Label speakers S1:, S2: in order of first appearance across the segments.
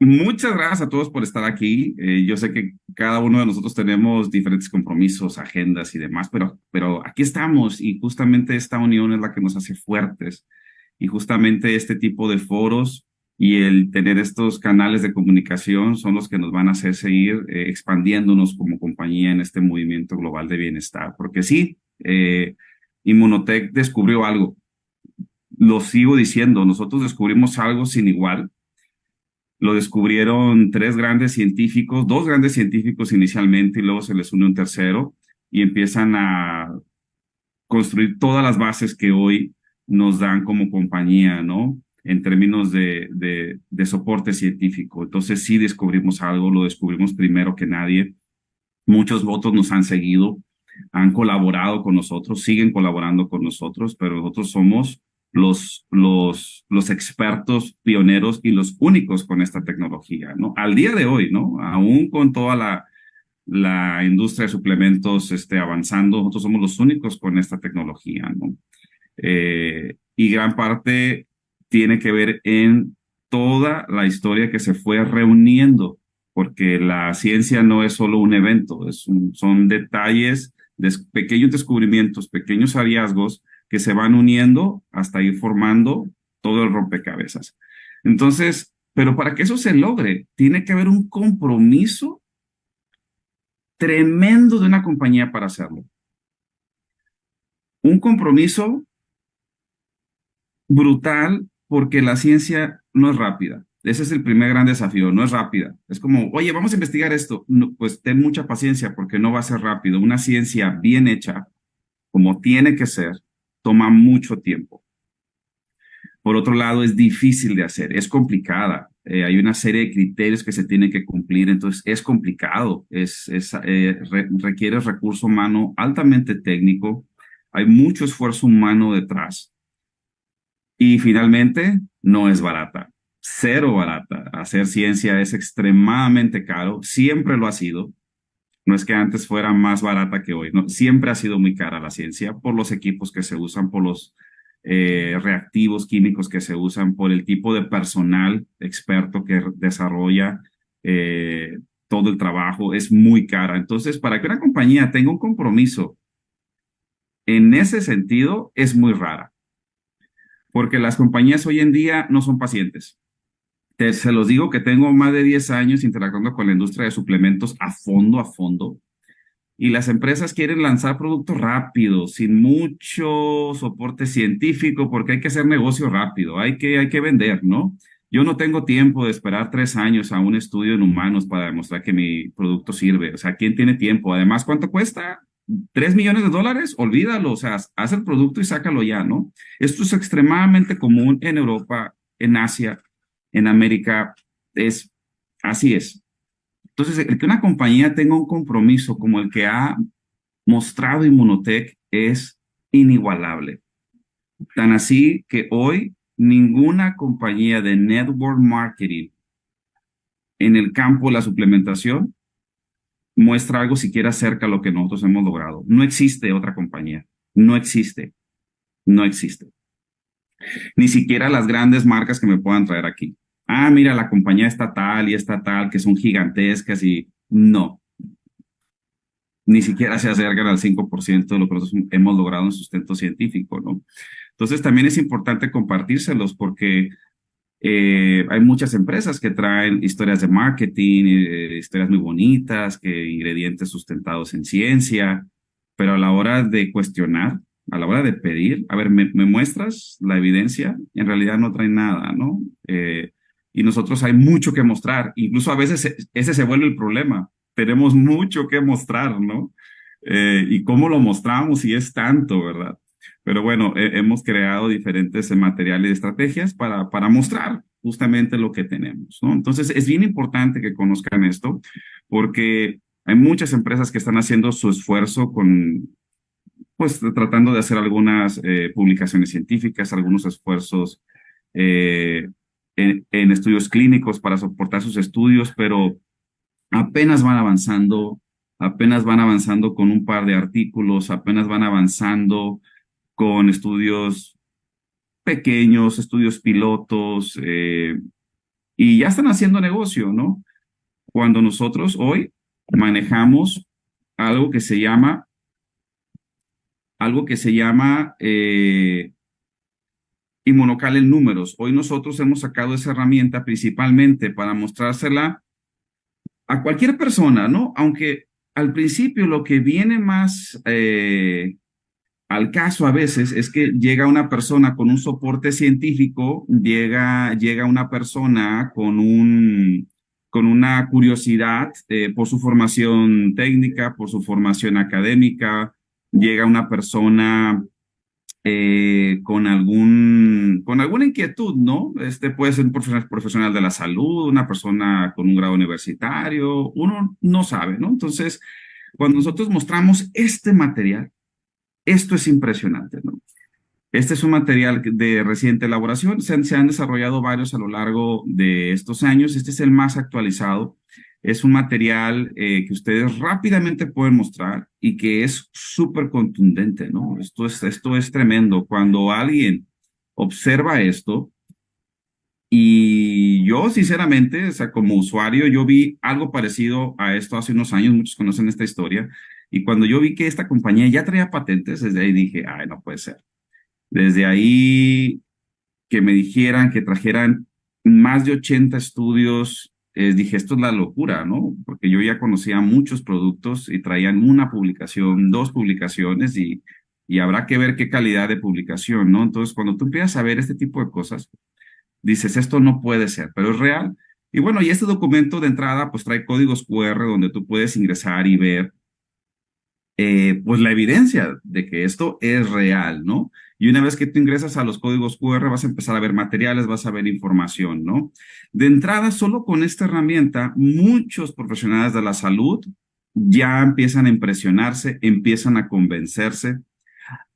S1: Muchas gracias a todos por estar aquí. Yo sé que cada uno de nosotros tenemos diferentes compromisos, agendas y demás, pero aquí estamos y justamente esta unión es la que nos hace fuertes y justamente este tipo de foros y el tener estos canales de comunicación son los que nos van a hacer seguir expandiéndonos como compañía en este movimiento global de bienestar. Porque sí, Inmunotech descubrió algo. Lo sigo diciendo, nosotros descubrimos algo sin igual. Lo descubrieron tres grandes científicos, dos grandes científicos inicialmente y luego se les une un tercero y empiezan a construir todas las bases que hoy nos dan como compañía, ¿no? En términos de soporte científico. Entonces sí descubrimos algo, lo descubrimos primero que nadie. Muchos votos nos han seguido, han colaborado con nosotros, siguen colaborando con nosotros, pero nosotros somos los expertos pioneros y los únicos con esta tecnología, ¿no? Al día de hoy, ¿no? Aún con toda la industria de suplementos avanzando, nosotros somos los únicos con esta tecnología, ¿no? Y gran parte tiene que ver en toda la historia que se fue reuniendo, porque la ciencia no es solo un evento, son detalles, pequeños descubrimientos, pequeños hallazgos que se van uniendo hasta ir formando todo el rompecabezas. Entonces, pero para que eso se logre, tiene que haber un compromiso tremendo de una compañía para hacerlo. Un compromiso brutal porque la ciencia no es rápida. Ese es el primer gran desafío, no es rápida. Es como, oye, vamos a investigar esto. No, pues ten mucha paciencia porque no va a ser rápido. Una ciencia bien hecha, como tiene que ser, toma mucho tiempo. Por otro lado, es difícil de hacer, es complicada. Hay una serie de criterios que se tienen que cumplir, entonces es complicado, requiere recurso humano altamente técnico, hay mucho esfuerzo humano detrás. Y finalmente, no es barata, cero barata. Hacer ciencia es extremadamente caro, siempre lo ha sido. No es que antes fuera más barata que hoy, no, siempre ha sido muy cara la ciencia por los equipos que se usan, por los reactivos químicos que se usan, por el tipo de personal experto que desarrolla todo el trabajo, es muy cara. Entonces, para que una compañía tenga un compromiso en ese sentido, es muy rara porque las compañías hoy en día no son pacientes. Se los digo que tengo más de 10 años interactuando con la industria de suplementos a fondo, y las empresas quieren lanzar productos rápidos, sin mucho soporte científico, porque hay que hacer negocio rápido, hay que vender, ¿no? Yo no tengo tiempo de esperar 3 años a un estudio en humanos para demostrar que mi producto sirve. O sea, ¿quién tiene tiempo? Además, ¿cuánto cuesta? $3 millones, olvídalo, o sea, haz el producto y sácalo ya, ¿no? Esto es extremadamente común en Europa, en Asia, en América, es, así es. Entonces, el que una compañía tenga un compromiso como el que ha mostrado Inmunotech es inigualable. Tan así que hoy ninguna compañía de network marketing en el campo de la suplementación muestra algo siquiera cerca a lo que nosotros hemos logrado. No existe otra compañía. No existe. No existe. Ni siquiera las grandes marcas que me puedan traer aquí. Ah, mira, la compañía estatal y estatal que son gigantescas y no, ni siquiera se acercan al 5% de lo que nosotros hemos logrado en sustento científico, ¿no? Entonces también es importante compartírselos porque hay muchas empresas que traen historias de marketing, historias muy bonitas, que ingredientes sustentados en ciencia, pero a la hora de cuestionar, a la hora de pedir, a ver, ¿me muestras la evidencia? En realidad no traen nada, ¿no? Y nosotros hay mucho que mostrar, incluso a veces ese se vuelve el problema. Tenemos mucho que mostrar, ¿no? Y cómo lo mostramos si es tanto, ¿verdad? Pero bueno, hemos creado diferentes materiales y estrategias para mostrar justamente lo que tenemos, ¿no? Entonces, es bien importante que conozcan esto porque hay muchas empresas que están haciendo su esfuerzo con, pues, tratando de hacer algunas publicaciones científicas, algunos esfuerzos eh, en estudios clínicos para soportar sus estudios, pero apenas van avanzando con un par de artículos, apenas van avanzando con estudios pequeños, estudios pilotos, y ya están haciendo negocio, ¿no? Cuando nosotros hoy manejamos algo que se llama, algo que se llama inmunocal en números. Hoy nosotros hemos sacado esa herramienta principalmente para mostrársela a cualquier persona, ¿no? Aunque al principio lo que viene más al caso a veces es que llega una persona con un soporte científico, llega una persona con una curiosidad por su formación técnica, por su formación académica, llega una persona con alguna inquietud, ¿no? Este puede ser un profesional de la salud, una persona con un grado universitario, uno no sabe, ¿no? Entonces, cuando nosotros mostramos este material, esto es impresionante, ¿no? Este es un material de reciente elaboración. Se han desarrollado varios a lo largo de estos años. Este es el más actualizado. Es un material que ustedes rápidamente pueden mostrar y que es súper contundente, ¿no? Esto es tremendo. Cuando alguien observa esto, y yo, sinceramente, o sea, como usuario, yo vi algo parecido a esto hace unos años, muchos conocen esta historia, y cuando yo vi que esta compañía ya traía patentes, desde ahí dije, ay, no puede ser. Desde ahí que me dijeran que trajeran más de 80 estudios, dije, esto es la locura, ¿no? Porque yo ya conocía muchos productos y traían una publicación, dos publicaciones y habrá que ver qué calidad de publicación, ¿no? Entonces, cuando tú empiezas a ver este tipo de cosas, dices, esto no puede ser, pero es real. Y bueno, y este documento de entrada, pues trae códigos QR donde tú puedes ingresar y ver pues la evidencia de que esto es real, ¿no? Y una vez que tú ingresas a los códigos QR, vas a empezar a ver materiales, vas a ver información, ¿no? De entrada, solo con esta herramienta, muchos profesionales de la salud ya empiezan a impresionarse, empiezan a convencerse.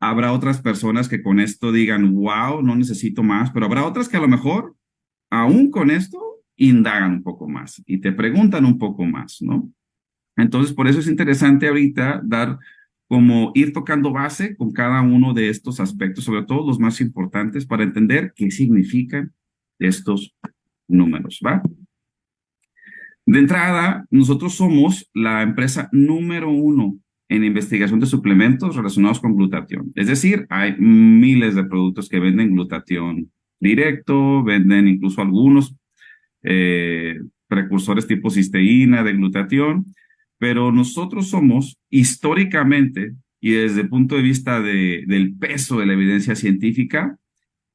S1: Habrá otras personas que con esto digan, wow, no necesito más, pero habrá otras que a lo mejor, aún con esto, indagan un poco más y te preguntan un poco más, ¿no? Entonces, por eso es interesante ahorita dar como ir tocando base con cada uno de estos aspectos, sobre todo los más importantes, para entender qué significan estos números, ¿va? De entrada, nosotros somos la empresa número uno en investigación de suplementos relacionados con glutatión. Es decir, hay miles de productos que venden glutatión directo, venden incluso algunos precursores tipo cisteína de glutatión, pero nosotros somos históricamente y desde el punto de vista del peso de la evidencia científica,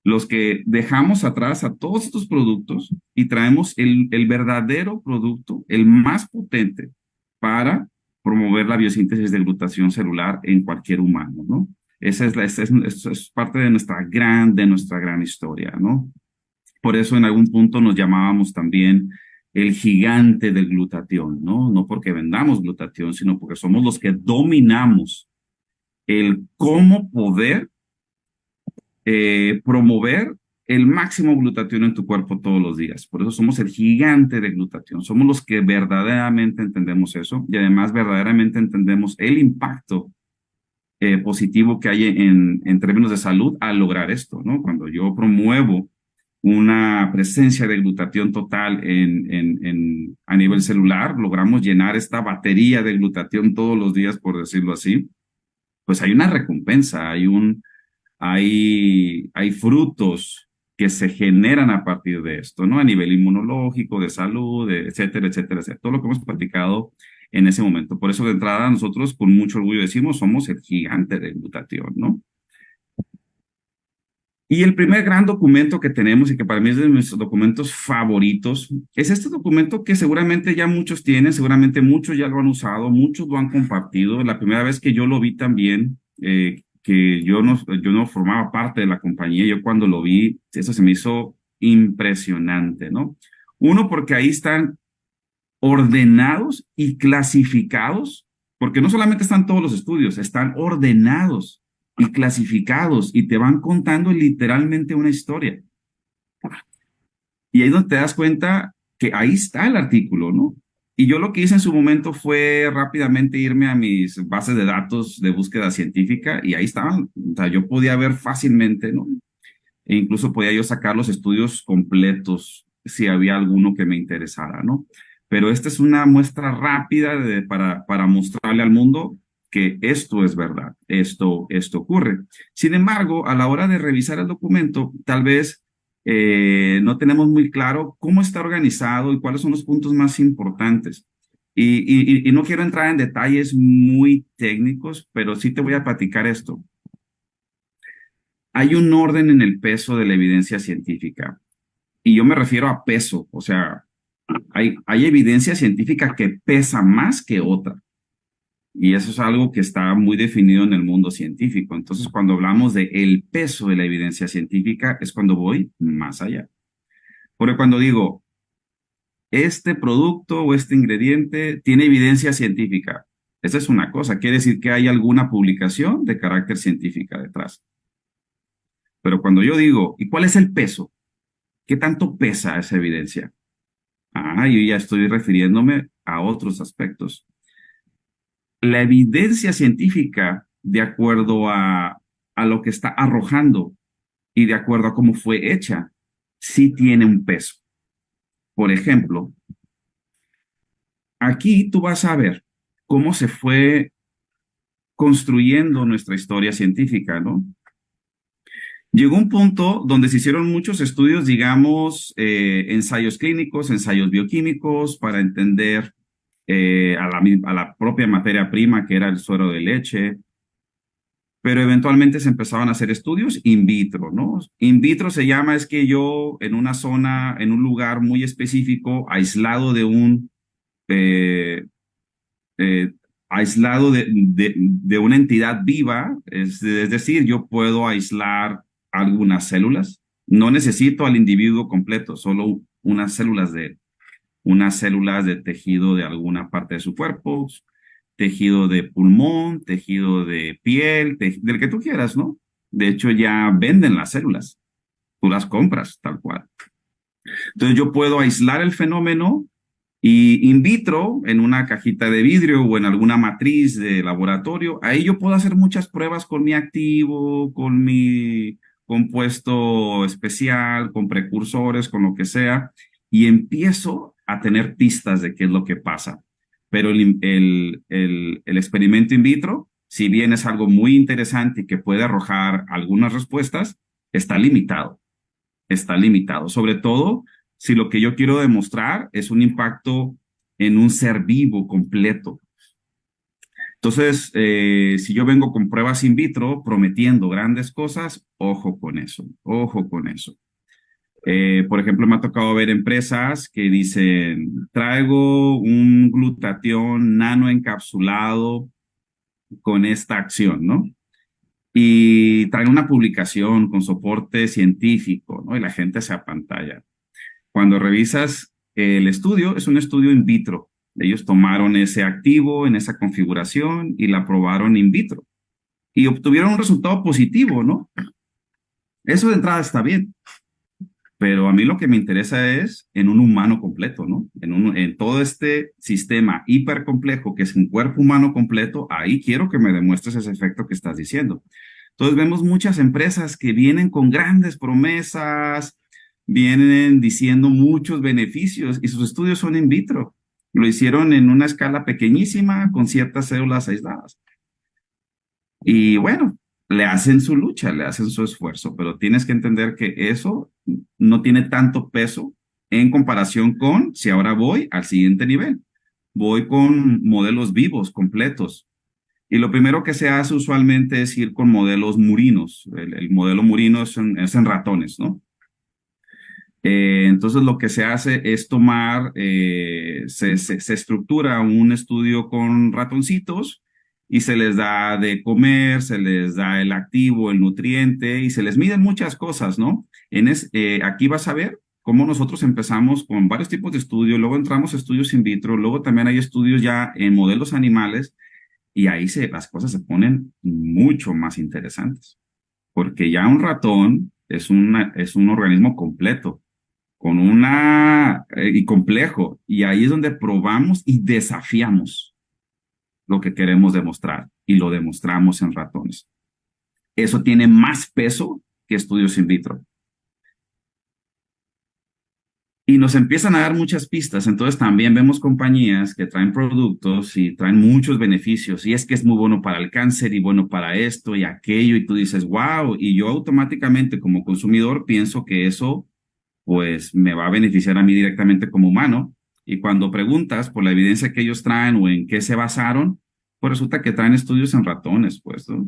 S1: los que dejamos atrás a todos estos productos y traemos el verdadero producto, el más potente para promover la biosíntesis de glutatión celular en cualquier humano, ¿no? Esa es parte de nuestra gran historia, ¿no? Por eso en algún punto nos llamábamos también el gigante del glutatión, ¿no? No porque vendamos glutatión, sino porque somos los que dominamos el cómo poder promover el máximo glutatión en tu cuerpo todos los días. Por eso somos el gigante de glutatión. Somos los que verdaderamente entendemos eso y además verdaderamente entendemos el impacto positivo que hay en términos de salud al lograr esto, ¿no? Cuando yo promuevo una presencia de glutatión total a nivel celular, logramos llenar esta batería de glutatión todos los días, por decirlo así, pues hay una recompensa, hay frutos que se generan a partir de esto, ¿no? A nivel inmunológico, de salud, etcétera, etcétera, etcétera. Todo lo que hemos platicado en ese momento. Por eso de entrada nosotros con mucho orgullo decimos somos el gigante de glutatión, ¿no? Y el primer gran documento que tenemos y que para mí es de nuestros documentos favoritos es este documento que seguramente ya muchos tienen, seguramente muchos ya lo han usado, muchos lo han compartido. La primera vez que yo lo vi también, que yo no formaba parte de la compañía, yo cuando lo vi, eso se me hizo impresionante, ¿no? Uno, porque ahí están ordenados y clasificados, porque no solamente están todos los estudios, están ordenados y clasificados y te van contando literalmente una historia. Y ahí es donde te das cuenta que ahí está el artículo, ¿no? Y yo lo que hice en su momento fue rápidamente irme a mis bases de datos de búsqueda científica y ahí estaban. O sea, yo podía ver fácilmente, ¿no? E incluso podía yo sacar los estudios completos si había alguno que me interesara, ¿no? Pero esta es una muestra rápida para mostrarle al mundo que esto es verdad, esto ocurre. Sin embargo, a la hora de revisar el documento, tal vez no tenemos muy claro cómo está organizado y cuáles son los puntos más importantes. Y no quiero entrar en detalles muy técnicos, pero sí te voy a platicar esto. Hay un orden en el peso de la evidencia científica, y yo me refiero a peso, o sea, hay evidencia científica que pesa más que otra. Y eso es algo que está muy definido en el mundo científico. Entonces, cuando hablamos de el peso de la evidencia científica, es cuando voy más allá. Porque cuando digo, este producto o este ingrediente tiene evidencia científica, esa es una cosa, quiere decir que hay alguna publicación de carácter científica detrás. Pero cuando yo digo, ¿y cuál es el peso? ¿Qué tanto pesa esa evidencia? Ah, yo ya estoy refiriéndome a otros aspectos. La evidencia científica, de acuerdo a lo que está arrojando y de acuerdo a cómo fue hecha, sí tiene un peso. Por ejemplo, aquí tú vas a ver cómo se fue construyendo nuestra historia científica, ¿no? Llegó un punto donde se hicieron muchos estudios, digamos, ensayos clínicos, ensayos bioquímicos, para entender a la propia materia prima que era el suero de leche, pero eventualmente se empezaban a hacer estudios in vitro, ¿no? In vitro se llama es que yo en una zona, en un lugar muy específico, aislado eh, eh, aislado de una entidad viva, es decir, yo puedo aislar algunas células, no necesito al individuo completo, solo unas células de tejido de alguna parte de su cuerpo, tejido de pulmón, tejido de piel, del que tú quieras, ¿no? De hecho, ya venden las células, tú las compras tal cual. Entonces yo puedo aislar el fenómeno y in vitro, en una cajita de vidrio o en alguna matriz de laboratorio, ahí yo puedo hacer muchas pruebas con mi activo, con mi compuesto especial, con precursores, con lo que sea, y empiezo a tener pistas de qué es lo que pasa. Pero el experimento in vitro, si bien es algo muy interesante y que puede arrojar algunas respuestas, está limitado, está limitado. Sobre todo si lo que yo quiero demostrar es un impacto en un ser vivo completo. Entonces, si yo vengo con pruebas in vitro prometiendo grandes cosas, ojo con eso, ojo con eso. Por ejemplo, me ha tocado ver empresas que dicen, traigo un glutatión nanoencapsulado con esta acción, ¿no? Y traen una publicación con soporte científico, ¿no? Y la gente se apantalla. Cuando revisas el estudio, es un estudio in vitro. Ellos tomaron ese activo en esa configuración y la probaron in vitro y obtuvieron un resultado positivo, ¿no? Eso de entrada está bien, pero a mí lo que me interesa es en un humano completo, ¿no? En todo este sistema hipercomplejo que es un cuerpo humano completo, ahí quiero que me demuestres ese efecto que estás diciendo. Entonces vemos muchas empresas que vienen con grandes promesas, vienen diciendo muchos beneficios y sus estudios son in vitro. Lo hicieron en una escala pequeñísima con ciertas células aisladas. Y bueno, le hacen su lucha, le hacen su esfuerzo, pero tienes que entender que eso no tiene tanto peso en comparación con si ahora voy al siguiente nivel. Voy con modelos vivos, completos. Y lo primero que se hace usualmente es ir con modelos murinos. El modelo murino es en ratones, ¿no? Entonces lo que se hace es tomar, se estructura un estudio con ratoncitos y se les da de comer, se les da el activo, el nutriente y se les miden muchas cosas, ¿no? Aquí vas a ver cómo nosotros empezamos con varios tipos de estudios, luego entramos a estudios in vitro, luego también hay estudios ya en modelos animales y ahí las cosas se ponen mucho más interesantes, porque ya un ratón es un organismo completo con y complejo. Y ahí es donde probamos y desafiamos lo que queremos demostrar y lo demostramos en ratones. Eso tiene más peso que estudios in vitro. Y nos empiezan a dar muchas pistas. Entonces también vemos compañías que traen productos y traen muchos beneficios. Y es que es muy bueno para el cáncer y bueno para esto y aquello. Y tú dices, wow. Y yo automáticamente como consumidor pienso que eso pues me va a beneficiar a mí directamente como humano. Y cuando preguntas por la evidencia que ellos traen o en qué se basaron, pues resulta que traen estudios en ratones, pues, ¿no?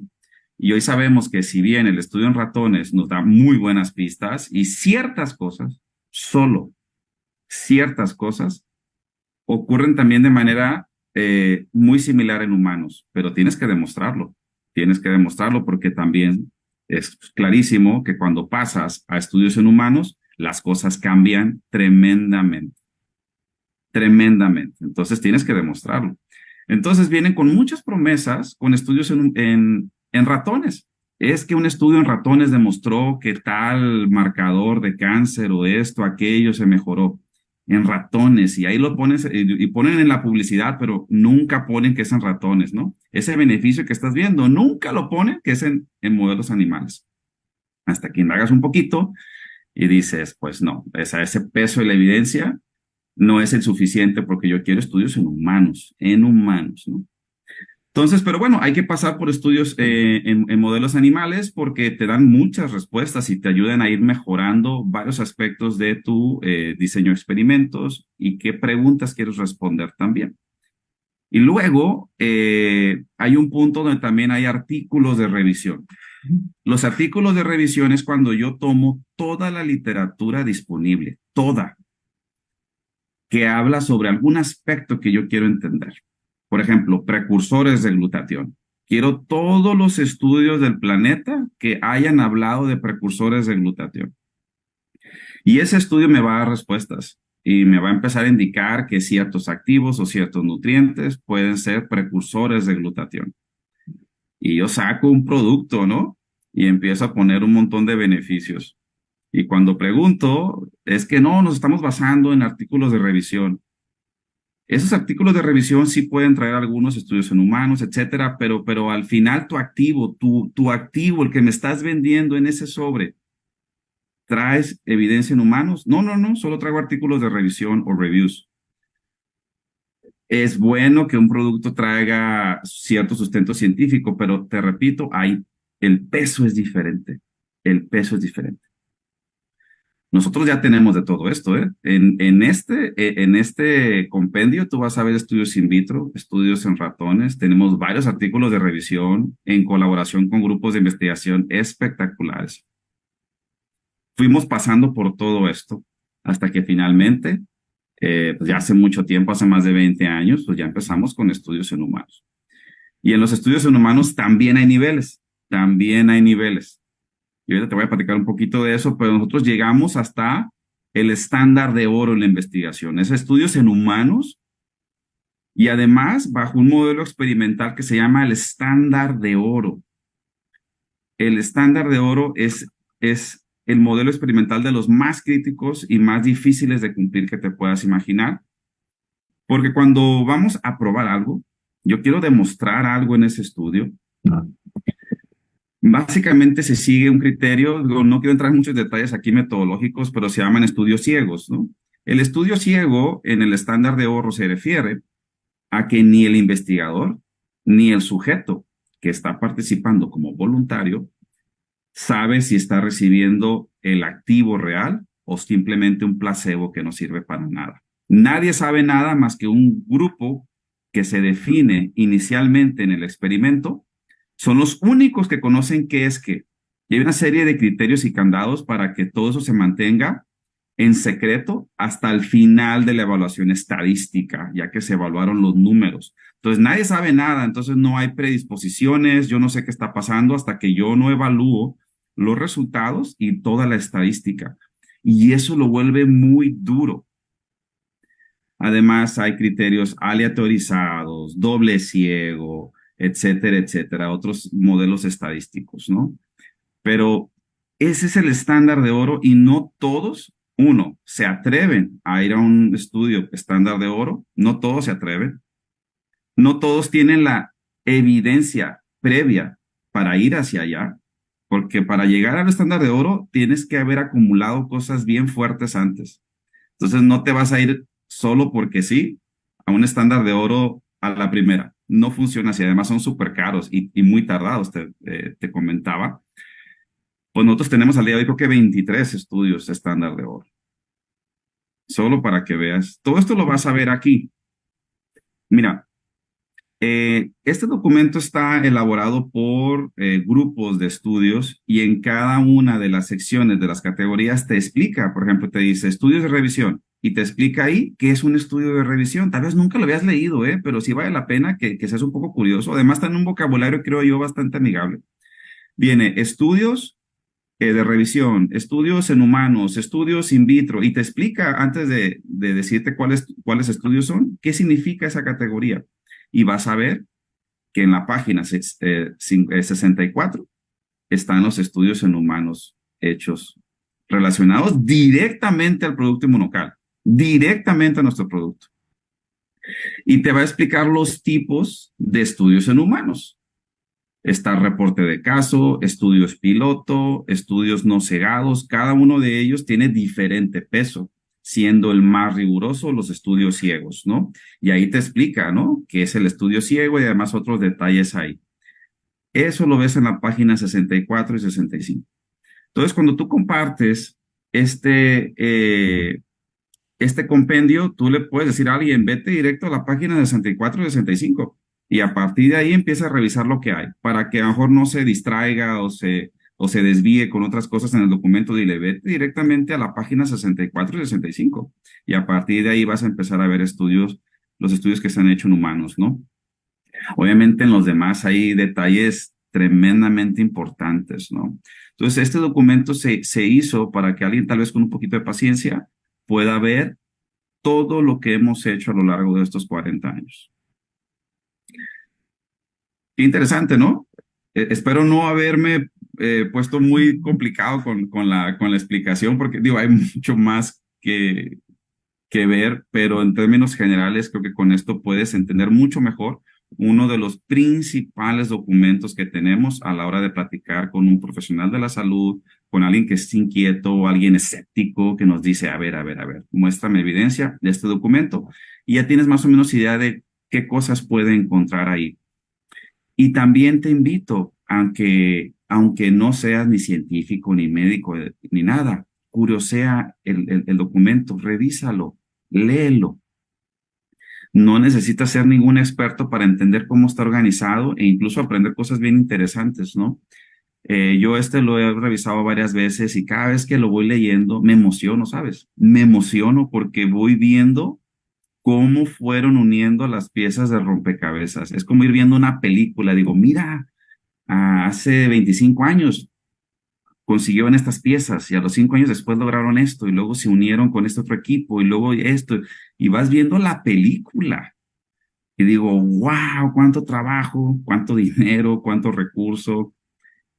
S1: Y hoy sabemos que si bien el estudio en ratones nos da muy buenas pistas y ciertas cosas, solo ciertas cosas ocurren también de manera muy similar en humanos, pero tienes que demostrarlo. Tienes que demostrarlo porque también es clarísimo que cuando pasas a estudios en humanos, las cosas cambian tremendamente, tremendamente. Entonces tienes que demostrarlo. Entonces vienen con muchas promesas, con estudios en ratones. Es que un estudio en ratones demostró que tal marcador de cáncer o esto, aquello se mejoró en ratones y ahí lo pones y ponen en la publicidad, pero nunca ponen que es en ratones, ¿no? Ese beneficio que estás viendo, nunca lo ponen que es en modelos animales. Hasta que indagas un poquito y dices, pues no, ese peso de la evidencia no es el suficiente porque yo quiero estudios en humanos, ¿no? Entonces, pero bueno, hay que pasar por estudios en modelos animales porque te dan muchas respuestas y te ayudan a ir mejorando varios aspectos de tu diseño de experimentos y qué preguntas quieres responder también. Y luego hay un punto donde también hay artículos de revisión. Los artículos de revisión es cuando yo tomo toda la literatura disponible, toda, que habla sobre algún aspecto que yo quiero entender. Por ejemplo, precursores de glutatión. Quiero todos los estudios del planeta que hayan hablado de precursores de glutatión. Y ese estudio me va a dar respuestas y me va a empezar a indicar que ciertos activos o ciertos nutrientes pueden ser precursores de glutatión. Y yo saco un producto, ¿no? Y empiezo a poner un montón de beneficios. Y cuando pregunto, es que no, nos estamos basando en artículos de revisión. Esos artículos de revisión sí pueden traer algunos estudios en humanos, etcétera, pero al final tu activo, el que me estás vendiendo en ese sobre, ¿traes evidencia en humanos? No, no, no, solo traigo artículos de revisión o reviews. Es bueno que un producto traiga cierto sustento científico, pero te repito, el peso es diferente. El peso es diferente. Nosotros ya tenemos de todo esto, ¿eh? En este compendio tú vas a ver estudios in vitro, estudios en ratones, tenemos varios artículos de revisión en colaboración con grupos de investigación espectaculares. Fuimos pasando por todo esto hasta que finalmente, pues ya hace mucho tiempo, hace más de 20 años, pues ya empezamos con estudios en humanos. Y en los estudios en humanos también hay niveles. Y ahorita te voy a platicar un poquito de eso, pero nosotros llegamos hasta el estándar de oro en la investigación. Es estudios en humanos y además bajo un modelo experimental que se llama el estándar de oro. El estándar de oro es el modelo experimental de los más críticos y más difíciles de cumplir que te puedas imaginar, porque cuando vamos a probar algo, yo quiero demostrar algo en ese estudio. Básicamente se sigue un criterio, no quiero entrar en muchos detalles aquí metodológicos, pero se llaman estudios ciegos, ¿no? El estudio ciego en el estándar de Oro se refiere a que ni el investigador ni el sujeto que está participando como voluntario sabe si está recibiendo el activo real o simplemente un placebo que no sirve para nada. Nadie sabe nada más que un grupo que se define inicialmente en el experimento son los únicos que conocen qué es qué. Y hay una serie de criterios y candados para que todo eso se mantenga en secreto hasta el final de la evaluación estadística, ya que se evaluaron los números. Entonces nadie sabe nada, entonces no hay predisposiciones, yo no sé qué está pasando hasta que yo no evalúo los resultados y toda la estadística. Y eso lo vuelve muy duro. Además, hay criterios aleatorizados, doble ciego, etcétera, etcétera, otros modelos estadísticos, ¿no? Pero ese es el estándar de oro y no todos, uno, se atreven a ir a un estudio estándar de oro, no todos se atreven, no todos tienen la evidencia previa para ir hacia allá, porque para llegar al estándar de oro tienes que haber acumulado cosas bien fuertes antes. Entonces no te vas a ir solo porque sí a un estándar de oro a la primera. No funciona así. Además son súper caros y muy tardados, te comentaba. Pues nosotros tenemos al día de hoy creo que 23 estudios estándar de oro. Solo para que veas. Todo esto lo vas a ver aquí. Mira, este documento está elaborado por grupos de estudios y en cada una de las secciones de las categorías te explica, por ejemplo, te dice estudios de revisión y te explica ahí qué es un estudio de revisión. Tal vez nunca lo habías leído, pero sí vale la pena que seas un poco curioso. Además, está en un vocabulario, creo yo, bastante amigable. Viene estudios de revisión, estudios en humanos, estudios in vitro y te explica antes de decirte cuáles estudios son, qué significa esa categoría. Y vas a ver que en la página 64 están los estudios en humanos hechos relacionados directamente al producto inmunocal, directamente a nuestro producto. Y te va a explicar los tipos de estudios en humanos. Está reporte de caso, estudios piloto, estudios no cegados. Cada uno de ellos tiene diferente peso, siendo el más riguroso los estudios ciegos, ¿no? Y ahí te explica, ¿no? ¿Qué es el estudio ciego y además otros detalles ahí? Eso lo ves en la página 64 y 65. Entonces, cuando tú compartes este compendio, tú le puedes decir a alguien, vete directo a la página 64 y 65 y a partir de ahí empieza a revisar lo que hay para que a lo mejor no se distraiga o se desvíe con otras cosas en el documento. Dile, vete directamente a la página 64 y 65 y a partir de ahí vas a empezar a ver los estudios que se han hecho en humanos, ¿no? Obviamente en los demás hay detalles tremendamente importantes, ¿no? Entonces, este documento se hizo para que alguien tal vez con un poquito de paciencia pueda ver todo lo que hemos hecho a lo largo de estos 40 años. Qué interesante, ¿no? Espero no haberme puesto muy complicado con la explicación, porque digo, hay mucho más que ver, pero en términos generales creo que con esto puedes entender mucho mejor uno de los principales documentos que tenemos a la hora de platicar con un profesional de la salud, con alguien que es inquieto o alguien escéptico que nos dice, a ver, muéstrame evidencia de este documento y ya tienes más o menos idea de qué cosas puede encontrar ahí. Y también te invito, aunque no seas ni científico, ni médico, ni nada, curiosea el documento, revísalo, léelo. No necesitas ser ningún experto para entender cómo está organizado e incluso aprender cosas bien interesantes, ¿no? Yo lo he revisado varias veces y cada vez que lo voy leyendo me emociono, ¿sabes? Me emociono porque voy viendo cómo fueron uniendo las piezas de rompecabezas. Es como ir viendo una película. Digo, mira, hace 25 años consiguieron estas piezas y a los 5 años después lograron esto y luego se unieron con este otro equipo y luego esto y vas viendo la película y digo, wow, cuánto trabajo, cuánto dinero, cuánto recurso,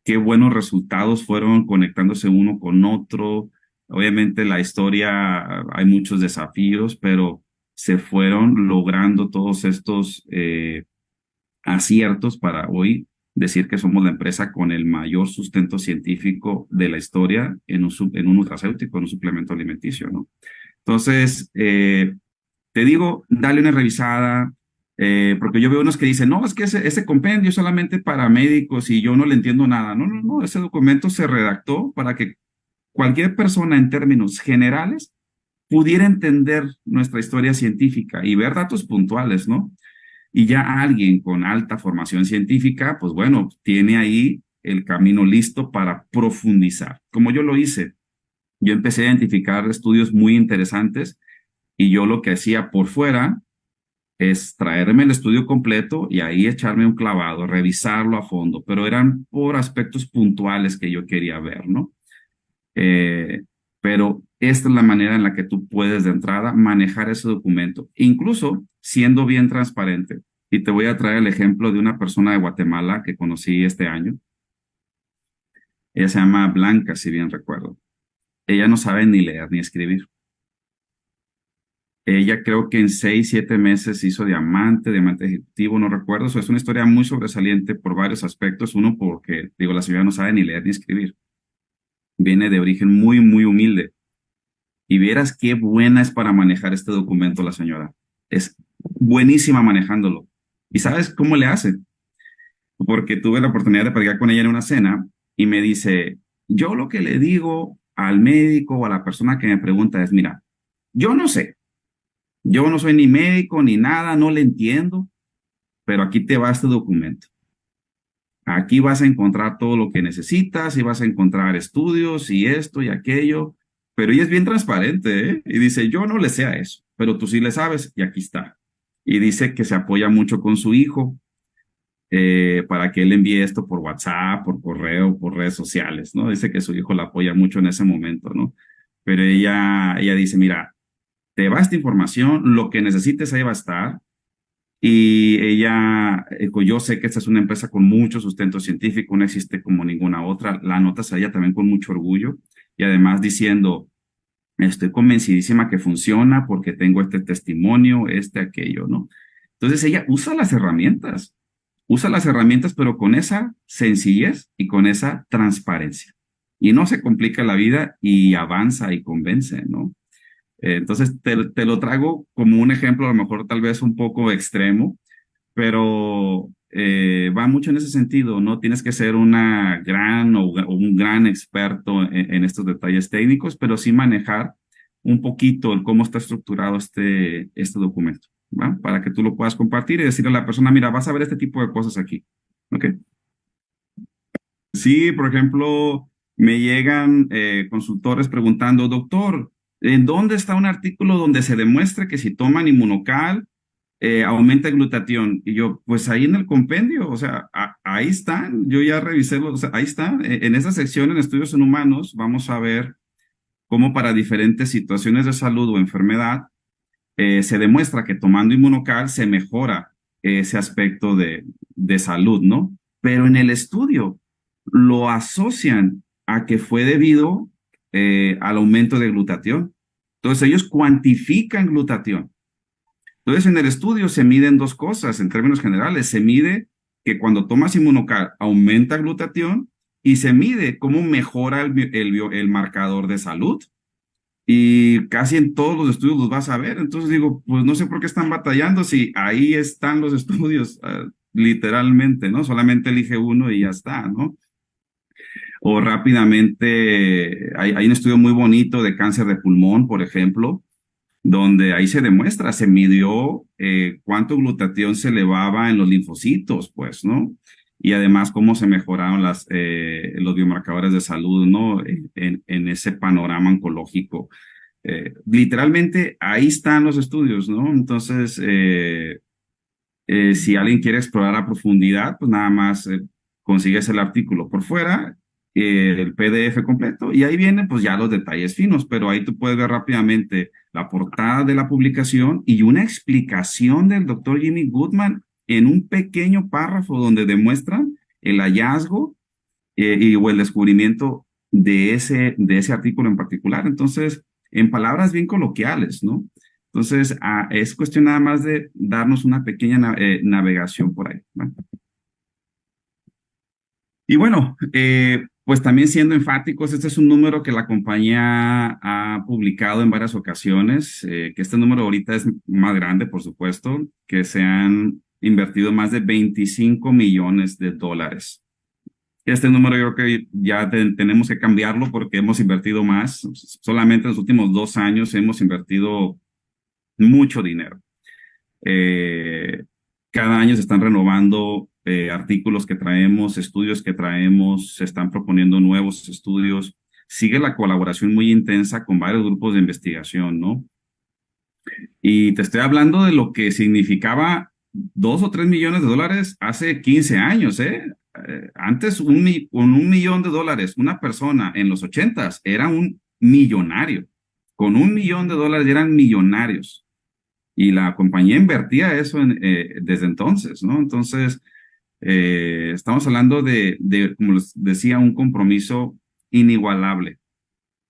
S1: qué buenos resultados fueron conectándose uno con otro. Obviamente la historia, hay muchos desafíos, pero se fueron logrando todos estos aciertos para hoy decir que somos la empresa con el mayor sustento científico de la historia en un nutracéutico, en un suplemento alimenticio, ¿no? Entonces, te digo, dale una revisada, porque yo veo unos que dicen, no, es que ese compendio es solamente para médicos y yo no le entiendo nada. No, no, no, ese documento se redactó para que cualquier persona en términos generales pudiera entender nuestra historia científica y ver datos puntuales, ¿no? Y ya alguien con alta formación científica, pues bueno, tiene ahí el camino listo para profundizar, como yo lo hice. Yo empecé a identificar estudios muy interesantes y yo lo que hacía por fuera es traerme el estudio completo y ahí echarme un clavado, revisarlo a fondo, pero eran por aspectos puntuales que yo quería ver, ¿no? Eh, pero esta es la manera en la que tú puedes de entrada manejar ese documento, incluso siendo bien transparente. Y te voy a traer el ejemplo de una persona de Guatemala que conocí este año. Ella se llama Blanca, si bien recuerdo. Ella no sabe ni leer ni escribir. Ella creo que en 6, 7 meses hizo diamante ejecutivo, no recuerdo. Eso es una historia muy sobresaliente por varios aspectos. Uno, porque, digo, la señora no sabe ni leer ni escribir. Viene de origen muy, muy humilde. Y vieras qué buena es para manejar este documento la señora. Es buenísima manejándolo. ¿Y sabes cómo le hace? Porque tuve la oportunidad de platicar con ella en una cena y me dice, yo lo que le digo al médico o a la persona que me pregunta es, mira, yo no sé, yo no soy ni médico ni nada, no le entiendo, pero aquí te va este documento. Aquí vas a encontrar todo lo que necesitas y vas a encontrar estudios y esto y aquello, pero ella es bien transparente, ¿eh? Y dice, yo no le sé a eso, pero tú sí le sabes y aquí está. Y dice que se apoya mucho con su hijo para que él envíe esto por WhatsApp, por correo, por redes sociales, ¿no? Dice que su hijo la apoya mucho en ese momento, ¿no? Pero ella dice, mira, te va esta información, lo que necesites ahí va a estar. Y ella, yo sé que esta es una empresa con mucho sustento científico, no existe como ninguna otra. La notas a ella también con mucho orgullo y además diciendo, estoy convencidísima que funciona porque tengo este testimonio, este, aquello, ¿no? Entonces ella usa las herramientas, pero con esa sencillez y con esa transparencia. Y no se complica la vida y avanza y convence, ¿no? Entonces te lo traigo como un ejemplo, a lo mejor tal vez un poco extremo, pero va mucho en ese sentido, ¿no? Tienes que ser una gran o un gran experto en estos detalles técnicos, pero sí manejar un poquito el cómo está estructurado este documento, ¿va? Para que tú lo puedas compartir y decirle a la persona, mira, vas a ver este tipo de cosas aquí, ¿ok? Sí, por ejemplo, me llegan consultores preguntando, doctor, ¿en dónde está un artículo donde se demuestre que si toman inmunocal aumenta el glutatión? Y yo, pues ahí en el compendio, o sea, ahí están, yo ya revisé, o sea, ahí está, en esa sección en estudios en humanos vamos a ver cómo para diferentes situaciones de salud o enfermedad se demuestra que tomando inmunocal se mejora ese aspecto de salud, ¿no? Pero en el estudio lo asocian a que fue debido al aumento de glutatión. Entonces ellos cuantifican glutatión. Entonces en el estudio se miden dos cosas en términos generales. Se mide que cuando tomas inmunocal aumenta glutatión y se mide cómo mejora el marcador de salud y casi en todos los estudios los vas a ver. Entonces digo, pues no sé por qué están batallando si ahí están los estudios, literalmente, ¿no? Solamente elige uno y ya está, ¿no? O rápidamente, hay un estudio muy bonito de cáncer de pulmón, por ejemplo, donde ahí se demuestra, se midió cuánto glutatión se elevaba en los linfocitos, pues, ¿no? Y además cómo se mejoraron los biomarcadores de salud, ¿no? En ese panorama oncológico. Literalmente ahí están los estudios, ¿no? Entonces, si alguien quiere explorar a profundidad, pues nada más consigues el artículo por fuera, el PDF completo, y ahí vienen pues ya los detalles finos, pero ahí tú puedes ver rápidamente la portada de la publicación y una explicación del doctor Jimmy Goodman en un pequeño párrafo donde demuestran el hallazgo o el descubrimiento de ese artículo en particular. Entonces, en palabras bien coloquiales, ¿no? Entonces, es cuestión nada más de darnos una pequeña navegación por ahí, ¿no? Y bueno, pues también siendo enfáticos, este es un número que la compañía ha publicado en varias ocasiones, que este número ahorita es más grande, por supuesto, que se han invertido más de 25 millones de dólares. Este número yo creo que ya tenemos que cambiarlo porque hemos invertido más. Solamente en los últimos 2 años hemos invertido mucho dinero. Eh, Cada año se están renovando artículos que traemos, estudios que traemos, se están proponiendo nuevos estudios. Sigue la colaboración muy intensa con varios grupos de investigación, ¿no? Y te estoy hablando de lo que significaba 2 o 3 millones de dólares hace 15 años, ¿eh? Antes, con 1 millón de dólares, una persona en los 80s era un millonario. Con 1 millón de dólares eran millonarios. Y la compañía invertía eso desde entonces, ¿no? Entonces, estamos hablando como les decía, un compromiso inigualable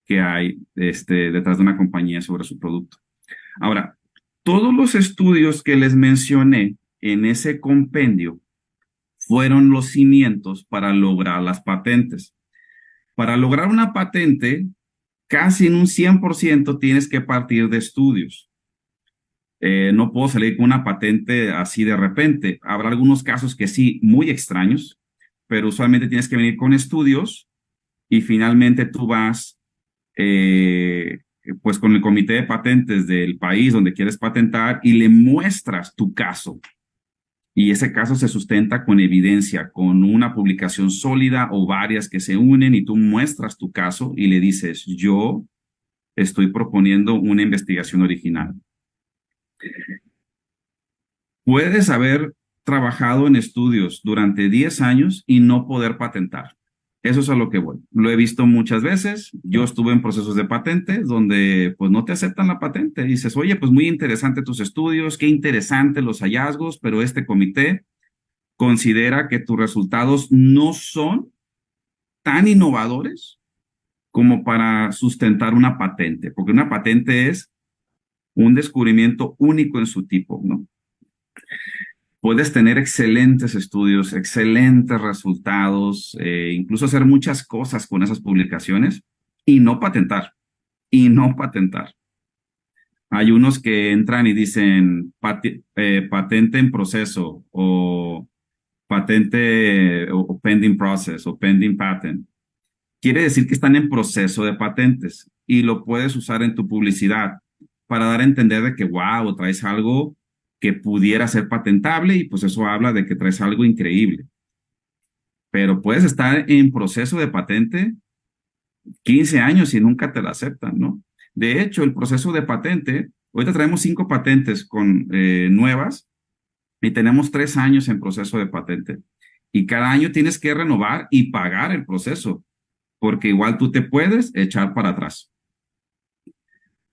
S1: que hay detrás de una compañía sobre su producto. Ahora, todos los estudios que les mencioné en ese compendio fueron los cimientos para lograr las patentes. Para lograr una patente, casi en un 100% tienes que partir de estudios. No puedo salir con una patente así de repente. Habrá algunos casos que sí, muy extraños, pero usualmente tienes que venir con estudios y finalmente tú vas eh, pues con el comité de patentes del país donde quieres patentar y le muestras tu caso. Y ese caso se sustenta con evidencia, con una publicación sólida o varias que se unen y tú muestras tu caso y le dices, yo estoy proponiendo una investigación original. Puedes haber trabajado en estudios durante 10 años y no poder patentar. Eso es a lo que voy. Lo he visto muchas veces. Yo estuve en procesos de patentes donde pues no te aceptan la patente. Dices, oye, pues muy interesante tus estudios, qué interesante los hallazgos, pero este comité considera que tus resultados no son tan innovadores como para sustentar una patente, porque una patente es un descubrimiento único en su tipo, ¿no? Puedes tener excelentes estudios, excelentes resultados, incluso hacer muchas cosas con esas publicaciones y no patentar, y no patentar. Hay unos que entran y dicen patente en proceso o patente o pending process o pending patent. Quiere decir que están en proceso de patentes y lo puedes usar en tu publicidad para dar a entender de que, wow, traes algo que pudiera ser patentable y pues eso habla de que traes algo increíble. Pero puedes estar en proceso de patente 15 años y nunca te la aceptan, ¿no? De hecho, el proceso de patente, ahorita traemos 5 patentes con nuevas y tenemos 3 años en proceso de patente. Y cada año tienes que renovar y pagar el proceso, porque igual tú te puedes echar para atrás.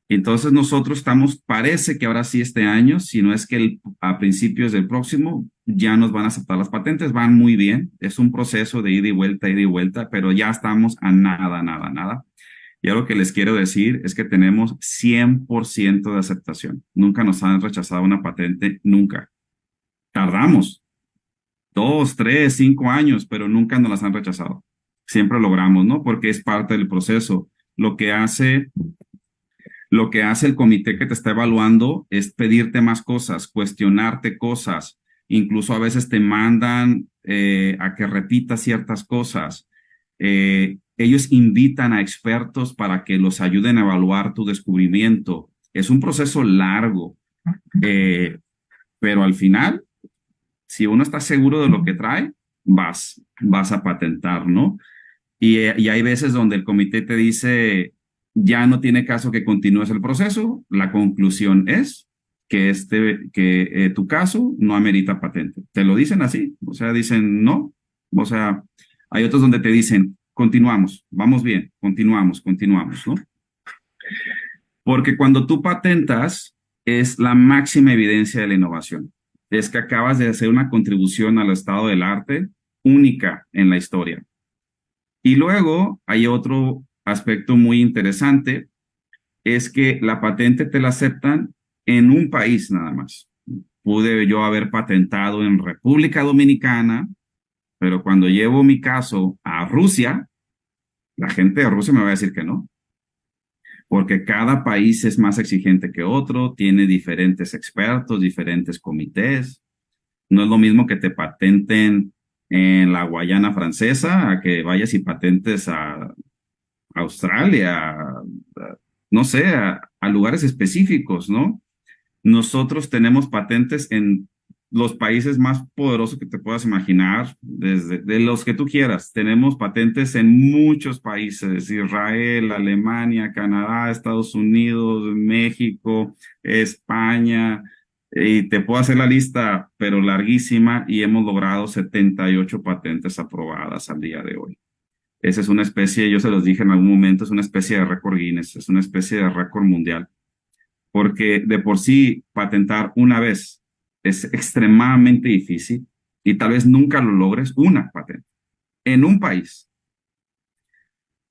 S1: Entonces nosotros estamos, parece que ahora sí este año, si no es que a principios del próximo, ya nos van a aceptar las patentes, van muy bien, es un proceso de ida y vuelta, pero ya estamos a nada, nada, nada. Y algo que les quiero decir es que tenemos 100% de aceptación. Nunca nos han rechazado una patente, nunca. Tardamos 2, 3, 5 años, pero nunca nos las han rechazado. Siempre logramos, ¿no? Porque es parte del proceso. Lo que hace Lo que hace el comité que te está evaluando es pedirte más cosas, cuestionarte cosas, incluso a veces te mandan a que repitas ciertas cosas. Ellos invitan a expertos para que los ayuden a evaluar tu descubrimiento. Es un proceso largo, eh, pero al final, si uno está seguro de lo que trae, vas a patentar, ¿no? Y hay veces donde el comité te dice, ya no tiene caso que continúes el proceso, la conclusión es que, tu caso no amerita patente. Te lo dicen así, o sea, dicen no, o sea, hay otros donde te dicen, continuamos, vamos bien, continuamos, ¿no? Porque cuando tú patentas es la máxima evidencia de la innovación. Es que acabas de hacer una contribución al estado del arte única en la historia. Y luego hay otro aspecto muy interesante, es que la patente te la aceptan en un país nada más. Pude yo haber patentado en República Dominicana, pero cuando llevo mi caso a Rusia, la gente de Rusia me va a decir que no, porque cada país es más exigente que otro, tiene diferentes expertos, diferentes comités. No es lo mismo que te patenten en la Guayana Francesa a que vayas y patentes a Australia, no sé, a lugares específicos, ¿no? Nosotros tenemos patentes en los países más poderosos que te puedas imaginar, desde de los que tú quieras. Tenemos patentes en muchos países, Israel, Alemania, Canadá, Estados Unidos, México, España, y te puedo hacer la lista, pero larguísima, y hemos logrado 78 patentes aprobadas al día de hoy. Esa es una especie, yo se los dije en algún momento, es una especie de récord Guinness, es una especie de récord mundial, porque de por sí patentar una vez es extremadamente difícil y tal vez nunca lo logres una patente en un país.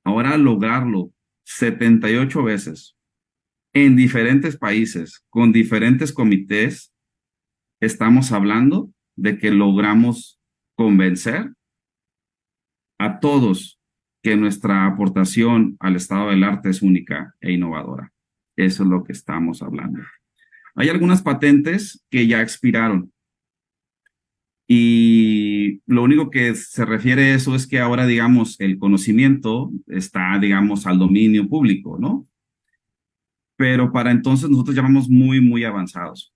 S1: Ahora lograrlo 78 veces en diferentes países, con diferentes comités, estamos hablando de que logramos convencer a todos que nuestra aportación al estado del arte es única e innovadora. Eso es lo que estamos hablando. Hay algunas patentes que ya expiraron y lo único que se refiere a eso es que ahora, digamos, el conocimiento está, digamos, al dominio público, ¿no? Pero para entonces nosotros ya vamos muy, muy avanzados.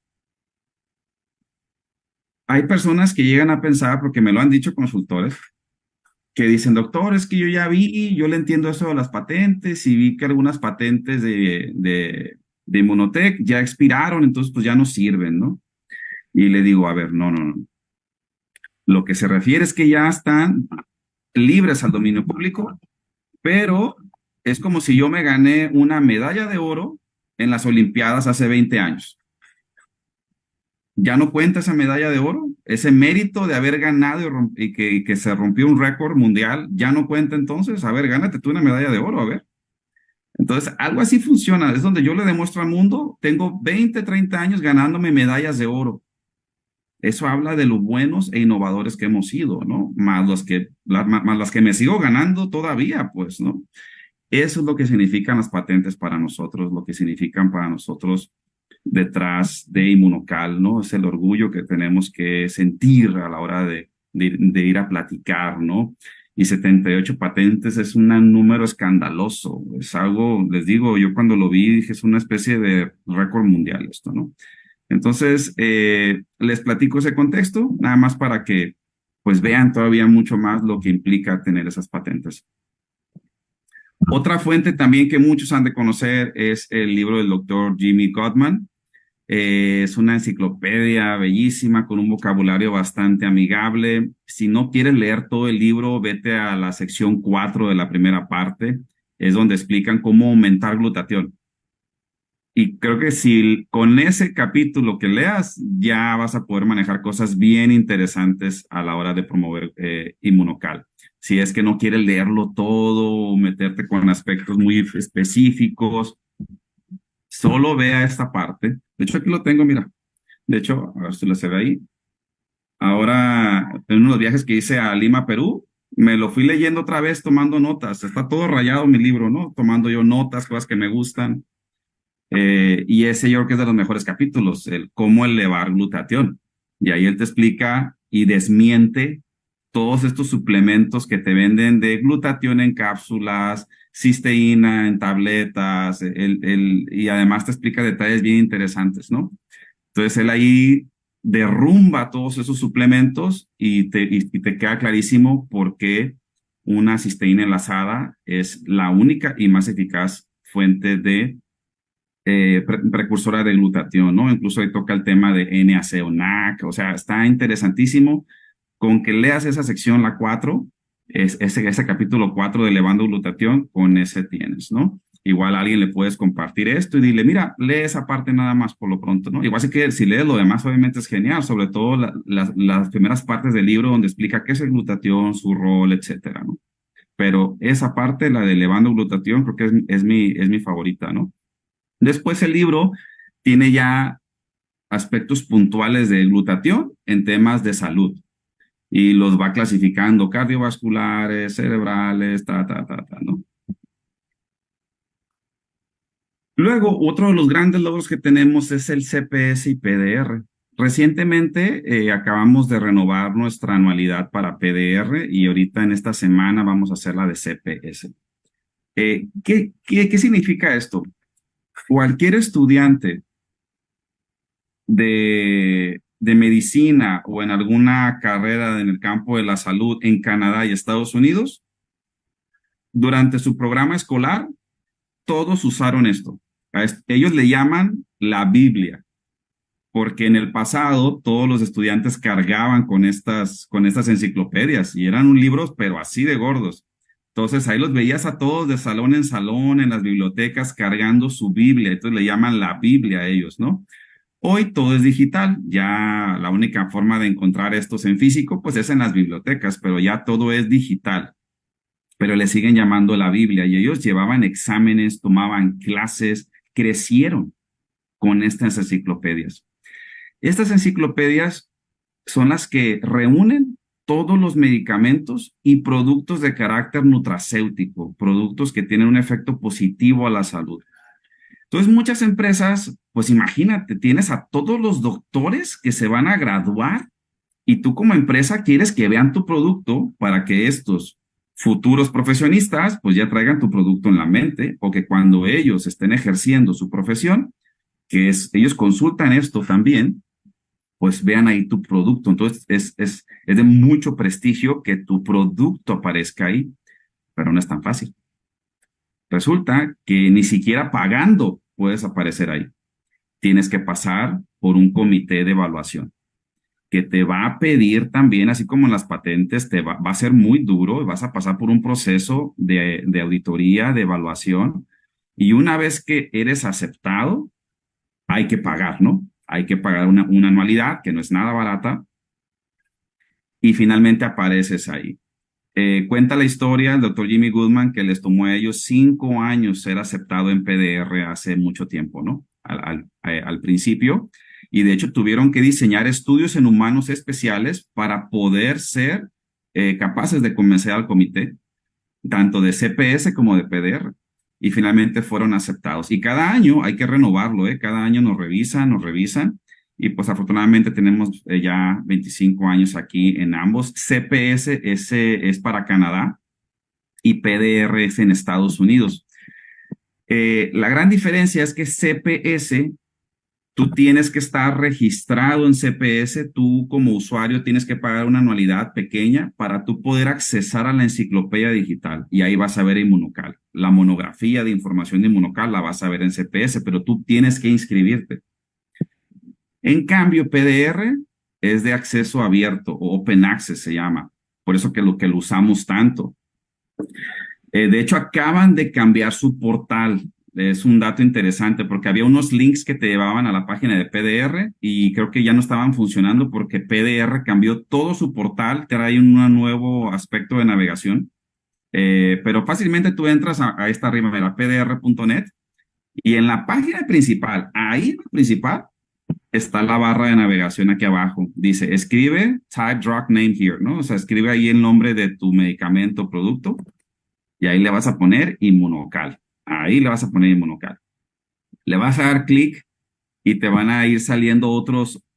S1: Hay personas que llegan a pensar, porque me lo han dicho consultores, que dicen, doctor, es que yo ya vi, yo le entiendo eso de las patentes y vi que algunas patentes de Inmunotech ya expiraron, entonces pues ya no sirven, ¿no? Y le digo, a ver, no, no, no. Lo que se refiere es que ya están libres al dominio público, pero es como si yo me gané una medalla de oro en las Olimpiadas hace 20 años. Ya no cuenta esa medalla de oro, ese mérito de haber ganado y que se rompió un récord mundial, ya no cuenta entonces. A ver, gánate tú una medalla de oro, a ver. Entonces, algo así funciona, es donde yo le demuestro al mundo, tengo 20, 30 años ganándome medallas de oro. Eso habla de lo buenos e innovadores que hemos sido, ¿no? Más las que me sigo ganando todavía, pues, ¿no? Eso es lo que significan las patentes para nosotros, lo que significan para nosotros detrás de Inmunocal, ¿no? Es el orgullo que tenemos que sentir a la hora de ir a platicar, ¿no? Y 78 patentes es un número escandaloso, es algo, les digo, yo cuando lo vi dije, es una especie de récord mundial esto, ¿no? Entonces, les platico ese contexto, nada más para que pues vean todavía mucho más lo que implica tener esas patentes. Otra fuente también que muchos han de conocer es el libro del doctor Jimmy Gottman. Es una enciclopedia bellísima con un vocabulario bastante amigable. Si no quieres leer todo el libro, vete a la sección 4 de la primera parte. Es donde explican cómo aumentar glutatión. Y creo que si con ese capítulo que leas, ya vas a poder manejar cosas bien interesantes a la hora de promover Inmunocal. Si es que no quieres leerlo todo o meterte con aspectos muy específicos, solo vea esta parte. De hecho, aquí lo tengo, mira. De hecho, a ver si lo se ve ahí. Ahora, en unos viajes que hice a Lima, Perú, me lo fui leyendo otra vez, tomando notas. Está todo rayado mi libro, ¿no? Tomando yo notas, cosas que me gustan. Y ese yo creo que es de los mejores capítulos, el cómo elevar glutatión. Y ahí él te explica y desmiente todos estos suplementos que te venden de glutatión en cápsulas, cisteína en tabletas, y además te explica detalles bien interesantes, ¿no? Entonces él ahí derrumba todos esos suplementos y te queda clarísimo por qué una cisteína enlazada es la única y más eficaz fuente de precursora de glutatión, ¿no? Incluso ahí toca el tema de NAC o NAC, o sea, está interesantísimo. Con que leas esa sección, la 4, ese capítulo 4 de elevando glutatión, con ese tienes, ¿no? Igual a alguien le puedes compartir esto y dile, mira, lee esa parte nada más por lo pronto, ¿no? Igual sí que si lees lo demás, obviamente es genial, sobre todo las primeras partes del libro donde explica qué es el glutatión, su rol, etcétera, ¿no? Pero esa parte, la de elevando glutatión, creo que es mi favorita, ¿no? Después el libro tiene ya aspectos puntuales de glutatión en temas de salud y los va clasificando cardiovasculares, cerebrales, ¿no? Luego, otro de los grandes logros que tenemos es el CPS y PDR. Recientemente acabamos de renovar nuestra anualidad para PDR y ahorita en esta semana vamos a hacer la de CPS. ¿Qué significa esto? Cualquier estudiante de medicina o en alguna carrera en el campo de la salud en Canadá y Estados Unidos, durante su programa escolar, todos usaron esto. Ellos le llaman la Biblia, porque en el pasado todos los estudiantes cargaban con estas enciclopedias y eran un libros, pero así de gordos. Entonces ahí los veías a todos de salón en salón en las bibliotecas cargando su Biblia. Entonces le llaman la Biblia a ellos, ¿no? Hoy todo es digital, ya la única forma de encontrar estos en físico pues es en las bibliotecas, pero ya todo es digital, pero le siguen llamando la Biblia y ellos llevaban exámenes, tomaban clases, crecieron con estas enciclopedias. Estas enciclopedias son las que reúnen todos los medicamentos y productos de carácter nutracéutico, productos que tienen un efecto positivo a la salud. Entonces, muchas empresas, pues imagínate, tienes a todos los doctores que se van a graduar y tú como empresa quieres que vean tu producto para que estos futuros profesionistas pues ya traigan tu producto en la mente o que cuando ellos estén ejerciendo su profesión, ellos consultan esto también, pues vean ahí tu producto. Entonces es de mucho prestigio que tu producto aparezca ahí, pero no es tan fácil. Resulta que ni siquiera pagando puedes aparecer ahí. Tienes que pasar por un comité de evaluación que te va a pedir también, así como en las patentes, va a ser muy duro y vas a pasar por un proceso de auditoría, de evaluación. Y una vez que eres aceptado, hay que pagar, ¿no? Hay que pagar una anualidad que no es nada barata y finalmente apareces ahí. Cuenta la historia del doctor Jimmy Goodman que les tomó a ellos 5 años ser aceptado en PDR hace mucho tiempo, ¿no? Al principio. Y de hecho tuvieron que diseñar estudios en humanos especiales para poder ser capaces de convencer al comité, tanto de CPS como de PDR. Y finalmente fueron aceptados. Y cada año hay que renovarlo, ¿eh? Cada año nos revisan. Y pues afortunadamente tenemos ya 25 años aquí en ambos. CPS es para Canadá y PDR es en Estados Unidos. La gran diferencia es que CPS, tú tienes que estar registrado en CPS, tú como usuario tienes que pagar una anualidad pequeña para tú poder accesar a la enciclopedia digital y ahí vas a ver Inmunocal. La monografía de información de Inmunocal la vas a ver en CPS, pero tú tienes que inscribirte. En cambio, PDR es de acceso abierto o Open Access se llama, por eso que lo usamos tanto. De hecho, acaban de cambiar su portal. Es un dato interesante porque había unos links que te llevaban a la página de PDR y creo que ya no estaban funcionando porque PDR cambió todo su portal, trae un nuevo aspecto de navegación. Pero fácilmente tú entras a esta arriba, a pdr.net y en la página principal, ahí en la principal, está la barra de navegación aquí abajo. Dice, escribe type drug name here, ¿no? O sea, escribe ahí el nombre de tu medicamento o producto y ahí le vas a poner Inmunocal. Ahí le vas a poner Inmunocal. Le vas a dar clic y te van a ir saliendo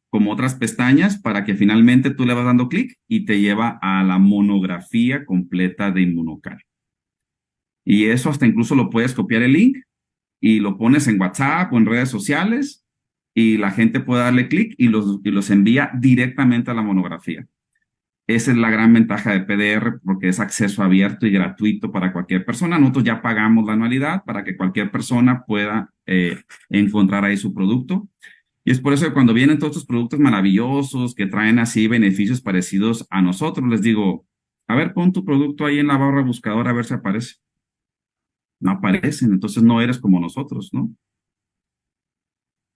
S1: como otras pestañas para que finalmente tú le vas dando clic y te lleva a la monografía completa de Inmunocal. Y eso hasta incluso lo puedes copiar el link y lo pones en WhatsApp o en redes sociales y la gente puede darle clic y los envía directamente a la monografía. Esa es la gran ventaja de PDR porque es acceso abierto y gratuito para cualquier persona. Nosotros ya pagamos la anualidad para que cualquier persona pueda encontrar ahí su producto. Y es por eso que cuando vienen todos estos productos maravillosos que traen así beneficios parecidos a nosotros, les digo, a ver, pon tu producto ahí en la barra buscadora a ver si aparece. No aparecen, entonces no eres como nosotros, ¿no?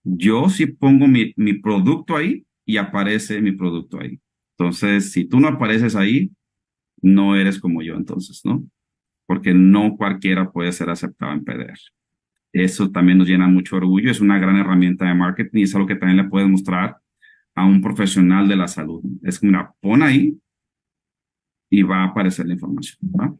S1: Yo sí pongo mi producto ahí y aparece mi producto ahí. Entonces, si tú no apareces ahí, no eres como yo entonces, ¿no? Porque no cualquiera puede ser aceptado en PDR. Eso también nos llena mucho orgullo, es una gran herramienta de marketing y es algo que también le puedes mostrar a un profesional de la salud. Es que, mira, pon ahí y va a aparecer la información, ¿va?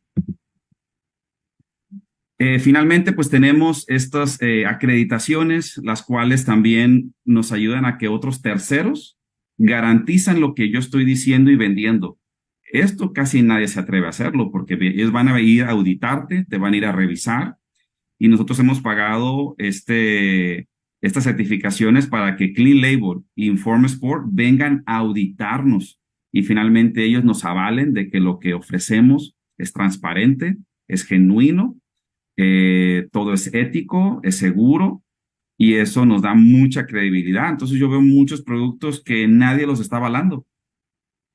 S1: Finalmente, pues tenemos estas acreditaciones, las cuales también nos ayudan a que otros terceros garantizan lo que yo estoy diciendo y vendiendo. Esto casi nadie se atreve a hacerlo porque ellos van a ir a auditarte, te van a ir a revisar y nosotros hemos pagado estas certificaciones para que Clean Label e Inform Sport vengan a auditarnos y finalmente ellos nos avalen de que lo que ofrecemos es transparente, es genuino, todo es ético, es seguro y eso nos da mucha credibilidad. Entonces yo veo muchos productos que nadie los está avalando.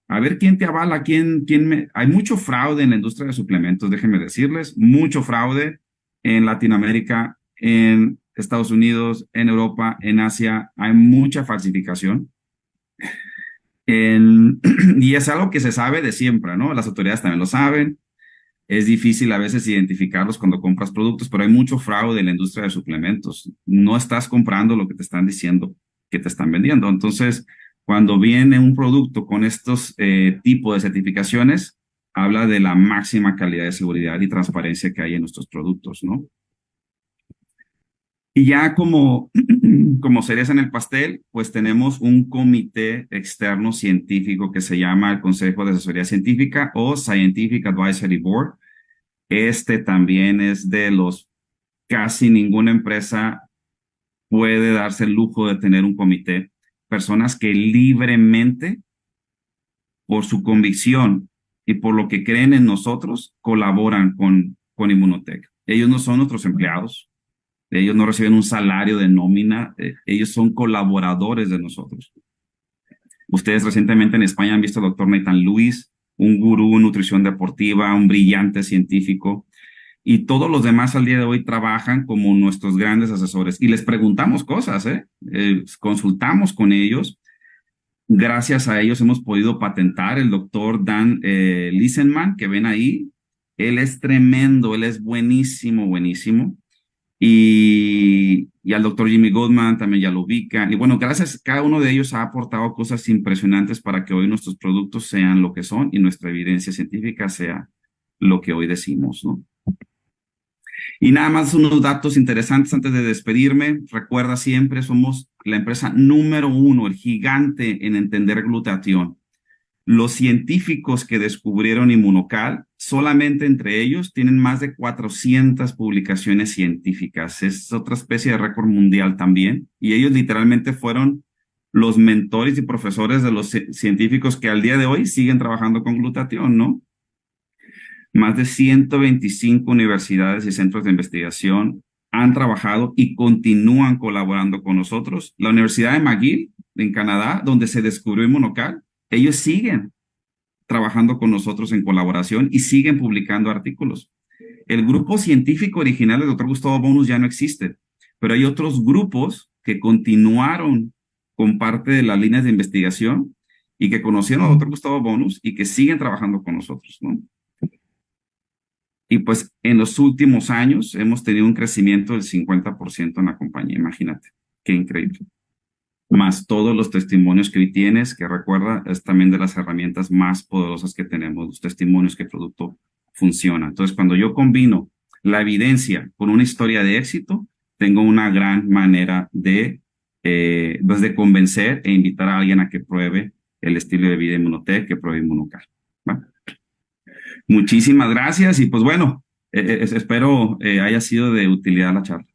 S1: A ver quién te avala, Hay mucho fraude en la industria de suplementos, déjenme decirles, mucho fraude en Latinoamérica, en Estados Unidos, en Europa, en Asia, hay mucha falsificación. Y es algo que se sabe de siempre, ¿no? Las autoridades también lo saben. Es difícil a veces identificarlos cuando compras productos, pero hay mucho fraude en la industria de suplementos. No estás comprando lo que te están diciendo que te están vendiendo. Entonces, Cuando viene un producto con estos tipos de certificaciones, habla de la máxima calidad de seguridad y transparencia que hay en nuestros productos, ¿no? Y ya como cereza en el pastel, pues tenemos un comité externo científico que se llama el Consejo de Asesoría Científica o Scientific Advisory Board. Este también es de los, casi ninguna empresa puede darse el lujo de tener un comité. Personas que libremente, por su convicción y por lo que creen en nosotros, colaboran con Immunotec. Ellos no son nuestros empleados, ellos no reciben un salario de nómina, ellos son colaboradores de nosotros. Ustedes recientemente en España han visto al doctor Nathan Lewis, un gurú en nutrición deportiva, un brillante científico, y todos los demás al día de hoy trabajan como nuestros grandes asesores y les preguntamos cosas, consultamos con ellos. Gracias a ellos hemos podido patentar. El doctor Dan Liesenman, que ven ahí, él es tremendo, él es buenísimo, buenísimo. Y al doctor Jimmy Goldman también ya lo ubican. Y bueno, gracias, cada uno de ellos ha aportado cosas impresionantes para que hoy nuestros productos sean lo que son y nuestra evidencia científica sea lo que hoy decimos, ¿no? Y nada más unos datos interesantes antes de despedirme. Recuerda siempre, somos la empresa número 1, el gigante en entender glutatión. Los científicos que descubrieron Immunocal, solamente entre ellos, tienen más de 400 publicaciones científicas. Es otra especie de récord mundial también. Y ellos literalmente fueron los mentores y profesores de los científicos que al día de hoy siguen trabajando con glutatión, ¿no? Más de 125 universidades y centros de investigación han trabajado y continúan colaborando con nosotros. La Universidad de McGill, en Canadá, donde se descubrió Immunocal, ellos siguen trabajando con nosotros en colaboración y siguen publicando artículos. El grupo científico original del Dr. Gustavo Bonus ya no existe, pero hay otros grupos que continuaron con parte de las líneas de investigación y que conocieron al Dr. Gustavo Bonus y que siguen trabajando con nosotros, ¿no? Y pues en los últimos años hemos tenido un crecimiento del 50% en la compañía. Imagínate, qué increíble. Más todos los testimonios que hoy tienes, que recuerda, es también de las herramientas más poderosas que tenemos, los testimonios que el producto funciona. Entonces, cuando yo combino la evidencia con una historia de éxito, tengo una gran manera de convencer e invitar a alguien a que pruebe el estilo de vida Immunotec, que pruebe Immunocal. ¿Va? Muchísimas gracias y pues bueno, espero haya sido de utilidad la charla.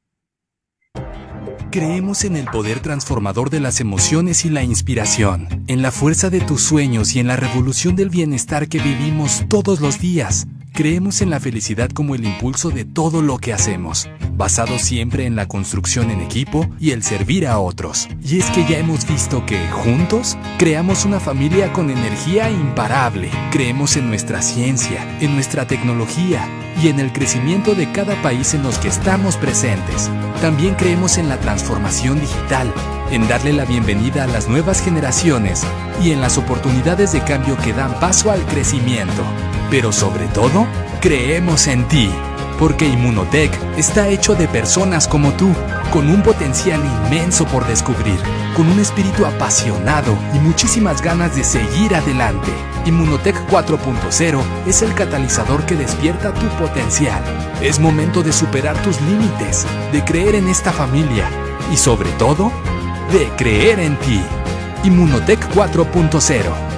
S2: Creemos en el poder transformador de las emociones y la inspiración, en la fuerza de tus sueños y en la revolución del bienestar que vivimos todos los días. Creemos en la felicidad como el impulso de todo lo que hacemos, basado siempre en la construcción en equipo y el servir a otros. Y es que ya hemos visto que, juntos, creamos una familia con energía imparable. Creemos en nuestra ciencia, en nuestra tecnología y en el crecimiento de cada país en los que estamos presentes. También creemos en la transformación digital, en darle la bienvenida a las nuevas generaciones y en las oportunidades de cambio que dan paso al crecimiento. Pero sobre todo, creemos en ti, porque Immunotec está hecho de personas como tú, con un potencial inmenso por descubrir, con un espíritu apasionado y muchísimas ganas de seguir adelante. Immunotec 4.0 es el catalizador que despierta tu potencial. Es momento de superar tus límites, de creer en esta familia y sobre todo, de creer en ti. Immunotec 4.0